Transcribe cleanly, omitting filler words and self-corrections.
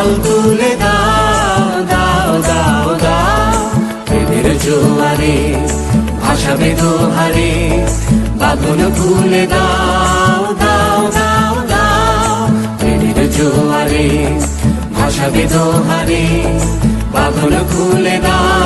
হাল তুলে দাও দাও দাও দাও প্রেমের জোয়ারে ভাসাবে দোহারে বাঁধন খুলে দাও দাও দাও দাও প্রেমের জোয়ারে ভাসাবে দোহারে বাঁধন খুলে দাও